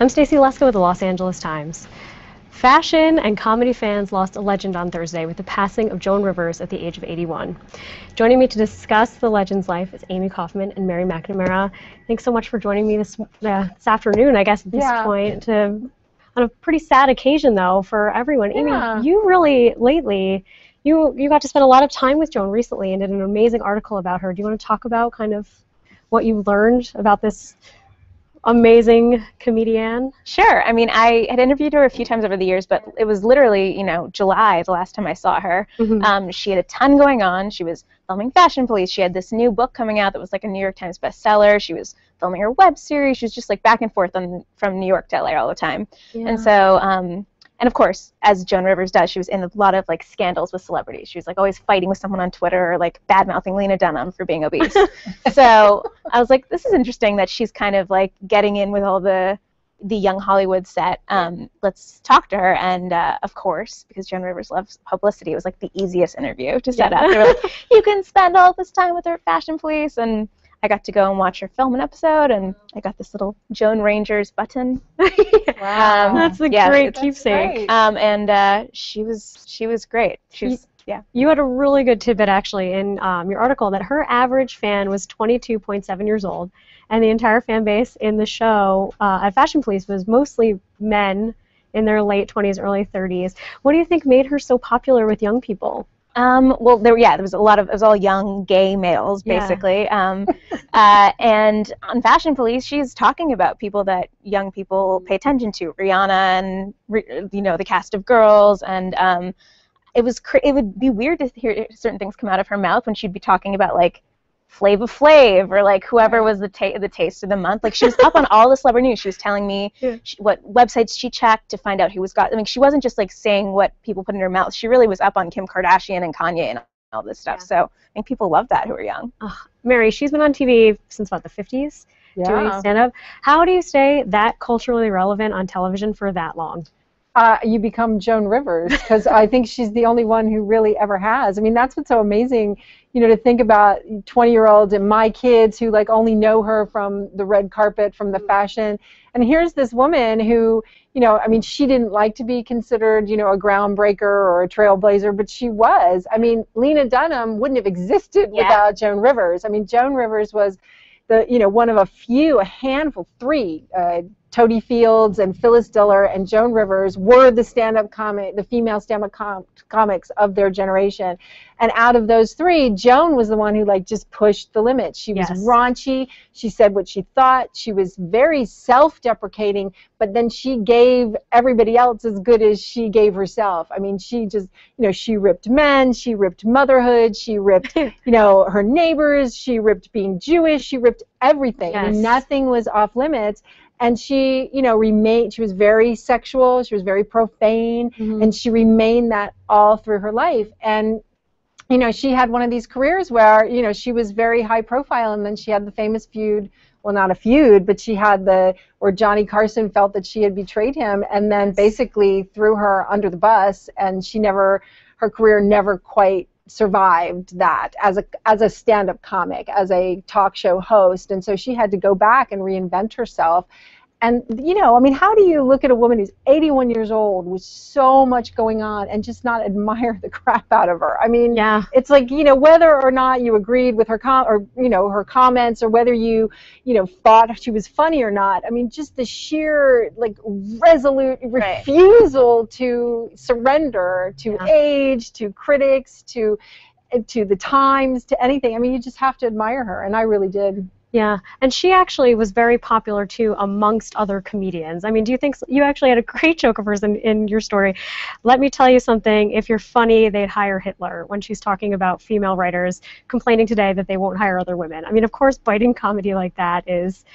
I'm Stacey Lesko with the Los Angeles Times. Fashion and comedy fans lost a legend on Thursday with the passing of Joan Rivers at the age of 81. Joining me to discuss the legend's life is Amy Kaufman and Mary McNamara. Thanks so much for joining me this afternoon, I guess, at this point. On a pretty sad occasion, though, for everyone. Amy, you really, lately, you got to spend a lot of time with Joan recently and did an amazing article about her. Do you want to talk about kind of what you learned about this amazing comedian? Sure. I mean, I had interviewed her a few times over the years, but it was literally, July the last time I saw her. Mm-hmm. She had a ton going on. She was filming Fashion Police. She had this new book coming out that was like a New York Times bestseller. She was filming her web series. She was just like back and forth from New York to LA all the time. Yeah. And so, and of course, as Joan Rivers does, she was in a lot of like scandals with celebrities. She was like always fighting with someone on Twitter or like bad-mouthing Lena Dunham for being obese. So I was like, this is interesting that she's kind of like getting in with all the young Hollywood set. Let's talk to her. And of course, because Joan Rivers loves publicity, it was like the easiest interview to set up. They were like, you can spend all this time with her at Fashion Police. And I got to go and watch her film an episode, and I got this little Joan Rangers button. Wow, that's a great keepsake. And she was great. You had a really good tidbit actually in your article that her average fan was 22.7 years old, and the entire fan base in the show at Fashion Police was mostly men in their late 20s, early 30s. What do you think made her so popular with young people? Well, there was it was all young gay males, basically. And on Fashion Police, she's talking about people that young people pay attention to, Rihanna and, the cast of Girls. And it would be weird to hear certain things come out of her mouth when she'd be talking about, like, Flava Flav or like whoever was the taste of the month. Like she was up on all the celebrity news. She was telling me what websites she checked to find out who was got. I mean, she wasn't just like saying what people put in her mouth. She really was up on Kim Kardashian and Kanye and all this stuff. So I think people love that who are young. Mary, she's been on TV since what, the 50s? Doing stand-up. How do you stay that culturally relevant on television for that long? You become Joan Rivers, because I think she's the only one who really ever has. I mean, that's what's so amazing, to think about 20-year-olds and my kids who like only know her from the red carpet, from the fashion. And here's this woman who, I mean, she didn't like to be considered, a groundbreaker or a trailblazer, but she was. I mean, Lena Dunham wouldn't have existed without Joan Rivers. I mean, Joan Rivers was the, one of a handful, three, Toady Fields and Phyllis Diller and Joan Rivers were the female stand-up comics of their generation. And out of those three, Joan was the one who like just pushed the limits. She was raunchy. She said what she thought. She was very self-deprecating, but then she gave everybody else as good as she gave herself. I mean, she just, she ripped men. She ripped motherhood. She ripped, her neighbors. She ripped being Jewish. She ripped everything. I mean, nothing was off limits. And she, she was very sexual, she was very profane, and she remained that all through her life. And, she had one of these careers where, she was very high profile, and then she had the famous feud, well, not a feud, but she had where Johnny Carson felt that she had betrayed him, and then basically threw her under the bus, and her career never quite survived that as a stand-up comic, as a talk show host, and so she had to go back and reinvent herself. And I mean, how do you look at a woman who's 81 years old with so much going on and just not admire the crap out of her? I mean, it's like, whether or not you agreed with her her comments, or whether you thought she was funny or not. I mean, just the sheer like resolute refusal to surrender to age, to critics, to the Times, to anything. I mean, you just have to admire her, and I really did. Yeah, and she actually was very popular too amongst other comedians. I mean, do you think you actually had a great joke of hers in your story? Let me tell you something. If you're funny, they'd hire Hitler, when she's talking about female writers complaining today that they won't hire other women. I mean, of course, biting comedy like that is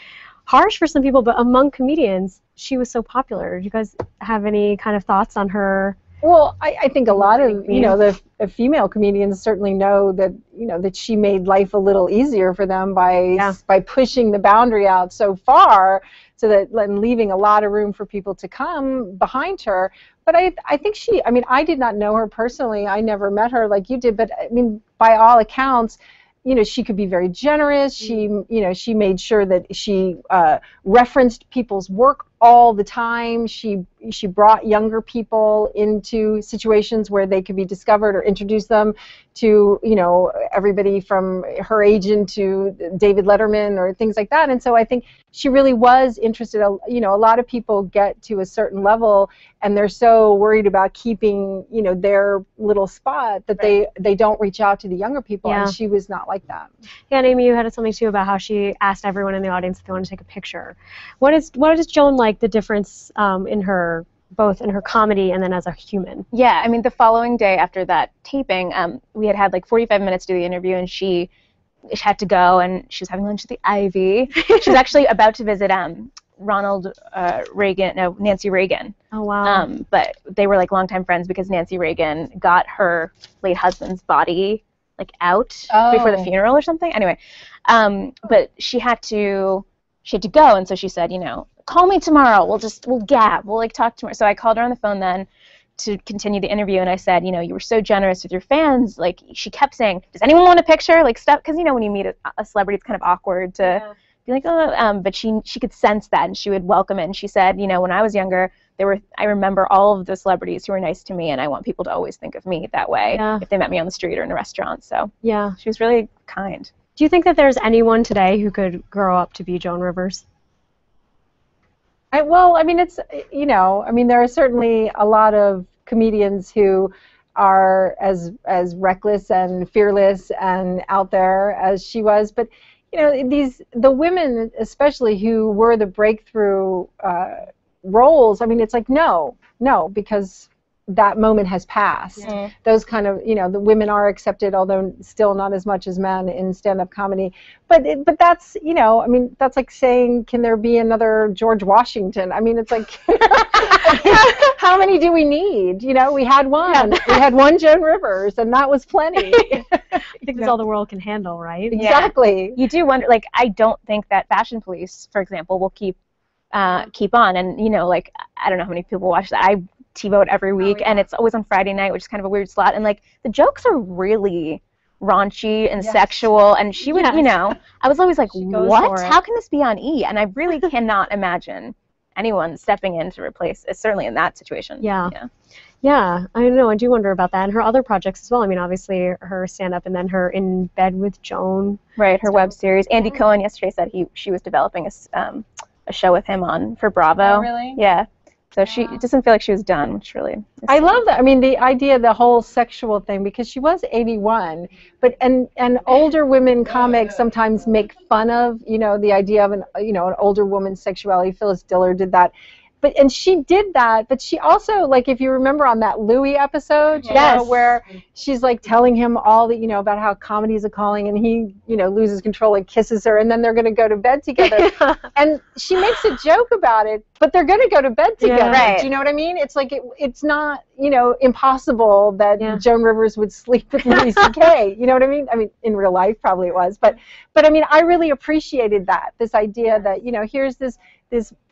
harsh for some people, but among comedians, she was so popular. Do you guys have any kind of thoughts on her? Well, I think a lot of the female comedians certainly know that that she made life a little easier for them by pushing the boundary out so far, so that and leaving a lot of room for people to come behind her. But I think I mean, I did not know her personally. I never met her like you did, but I mean, by all accounts, she could be very generous. She, she made sure that she referenced people's work all the time. She brought younger people into situations where they could be discovered or introduce them to, you know, everybody from her agent to David Letterman or things like that. And so I think she really was interested. You know, a lot of people get to a certain level and they're so worried about keeping, you know, their little spot that they don't reach out to the younger people. Yeah. And she was not like that. Yeah, and Amy, you had something too about how she asked everyone in the audience if they wanted to take a picture. What is Joan like, the difference in her, both in her comedy and then as a human? Yeah, I mean, the following day after that taping, we had like 45 minutes to do the interview, and she had to go, and she was having lunch at the Ivy. She was actually about to visit Nancy Reagan. Oh, wow. But they were like longtime friends because Nancy Reagan got her late husband's body like out before the funeral or something. Anyway, but she had to go, and so she said, you know, call me tomorrow. We'll gab. We'll like talk tomorrow. So I called her on the phone then to continue the interview, and I said, you know, you were so generous with your fans. Like, she kept saying, does anyone want a picture? Like, stuff, because, you know, when you meet a celebrity, it's kind of awkward to be like, oh, but she could sense that, and she would welcome it. And she said, you know, when I was younger, I remember all of the celebrities who were nice to me, and I want people to always think of me that way if they met me on the street or in a restaurant. So yeah, she was really kind. Do you think that there's anyone today who could grow up to be Joan Rivers? Well, I mean, it's, you know, I mean, there are certainly a lot of comedians who are as reckless and fearless and out there as she was, but you know, the women especially who were the breakthrough roles, I mean, it's like no, because that moment has passed. Yeah. Those kind of, you know, the women are accepted, although still not as much as men in stand-up comedy. But that's, you know, I mean, that's like saying, can there be another George Washington? I mean, it's like, how many do we need? You know, we had one. We had one Joan Rivers, and that was plenty. I think that's all the world can handle, right? Exactly. You do wonder, like, I don't think that Fashion Police, for example, will keep on. And, you know, like, I don't know how many people watch that. I TiVo it every week, and it's always on Friday night, which is kind of a weird slot. And, like, the jokes are really raunchy and sexual. And she would, you know, I was always like, what? How can this be on E? And I really cannot imagine anyone stepping in to replace it, certainly in that situation. Yeah, I don't know. I do wonder about that. And her other projects as well. I mean, obviously her stand-up and then her In Bed with Joan. Right, her web series. Andy Cohen yesterday said she was developing a show with him for Bravo. Oh, really? Yeah. So she doesn't feel like she was done, which really I love that. I mean, the idea, the whole sexual thing, because she was 81, but and older women comics sometimes make fun of, you know, the idea of an older woman's sexuality. Phyllis Diller did that. And she did that, but she also, like, if you remember on that Louis episode, you know, where she's like telling him all the, you know, about how comedy is a calling, and he, you know, loses control and kisses her, and then they're going to go to bed together. And she makes a joke about it, but they're going to go to bed together. Right. Do you know what I mean? It's like it's not, you know, impossible that Joan Rivers would sleep with Louis C.K. You know what I mean? I mean, in real life, probably it was, but I mean, I really appreciated that, this idea that, you know, here's this,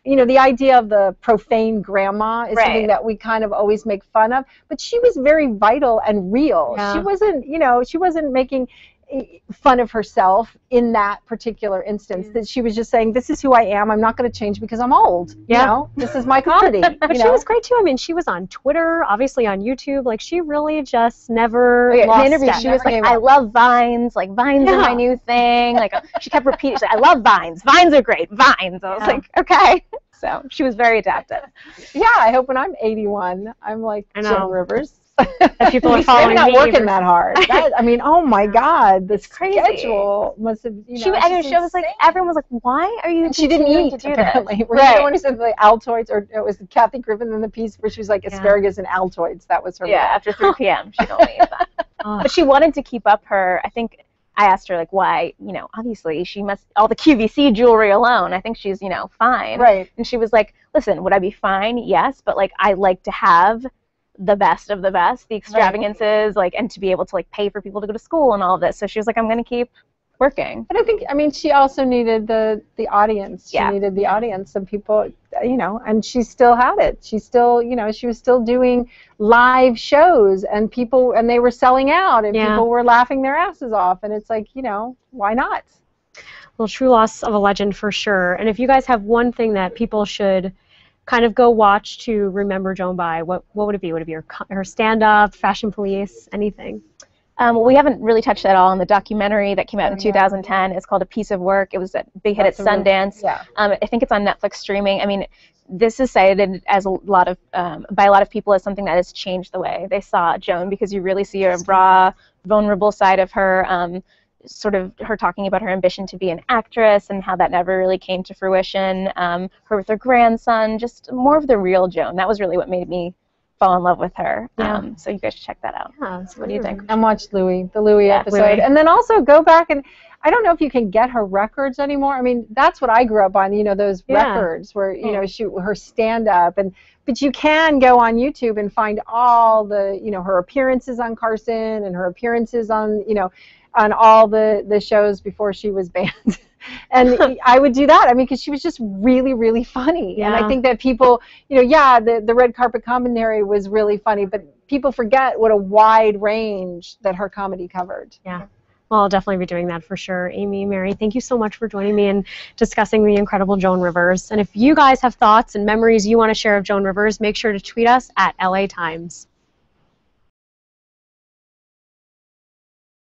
you know, the idea of the profane grandma is something that we kind of always make fun of, but she was very vital and real. She wasn't, you know, she wasn't making fun of herself in that particular instance. That she was just saying, this is who I am. I'm not going to change because I'm old. You know, this is my comedy. But she was great too. I mean, she was on Twitter, obviously on YouTube. Like, she really just never lost in the interview, step. she was like, I love Vines. Like, Vines are my new thing. Like, she kept repeating, she's like, I love Vines. Vines are great. Vines. I was like, okay. So she was very adaptive. Yeah, I hope when I'm 81, I'm like Joan Rivers. And people are following not me. working that hard. I mean, oh my God, the crazy. schedule must have. You know, she was like, everyone was like, why are you? And she didn't eat, to do apparently. This? Were you the one who said the Altoids, or it was Kathy Griffin in the piece where she was like asparagus and Altoids? That was her. Yeah, after 3 p.m. she only ate that. But she wanted to keep up her. I think I asked her, like, why, you know, obviously she must, all the QVC jewelry alone, I think she's, you know, fine. Right. And she was like, listen, would I be fine? Yes, but, like, I like to have the best of the best, the extravagances, like, and to be able to, like, pay for people to go to school and all of this. So she was like, I'm going to keep working. But I think, I mean, she also needed the audience. She needed the audience of people, you know, and she still had it. She still, you know, she was still doing live shows, and people, and they were selling out, and people were laughing their asses off, and it's like, you know, why not? Well, true loss of a legend for sure. And if you guys have one thing that people should kind of go watch to remember Joan by, what would it be? Would it be her stand-up, Fashion Police, anything? We haven't really touched at all on the documentary that came out in 2010. It's called A Piece of Work. It was a big hit at Sundance. Yeah. I think it's on Netflix streaming. I mean, this is cited as by a lot of people as something that has changed the way they saw Joan, because you really see a raw, vulnerable side of her, sort of her talking about her ambition to be an actress and how that never really came to fruition, her with her grandson, just more of the real Joan. That was really what made me fall in love with her. Yeah. So you guys should check that out. Yeah, What do you think? And watch the Louis episode. Louis. And then also go back and, I don't know if you can get her records anymore. I mean, that's what I grew up on, you know, those records where, you know, her stand-up. But you can go on YouTube and find all the, you know, her appearances on Carson and her appearances on, you know, on all the shows before she was banned. And I would do that, I mean, because she was just really, really funny. Yeah. And I think that people, you know, yeah, the red carpet commentary was really funny, but people forget what a wide range that her comedy covered. Yeah. Well, I'll definitely be doing that for sure. Amy, Mary, thank you so much for joining me and discussing the incredible Joan Rivers. And if you guys have thoughts and memories you want to share of Joan Rivers, make sure to tweet us at LA Times.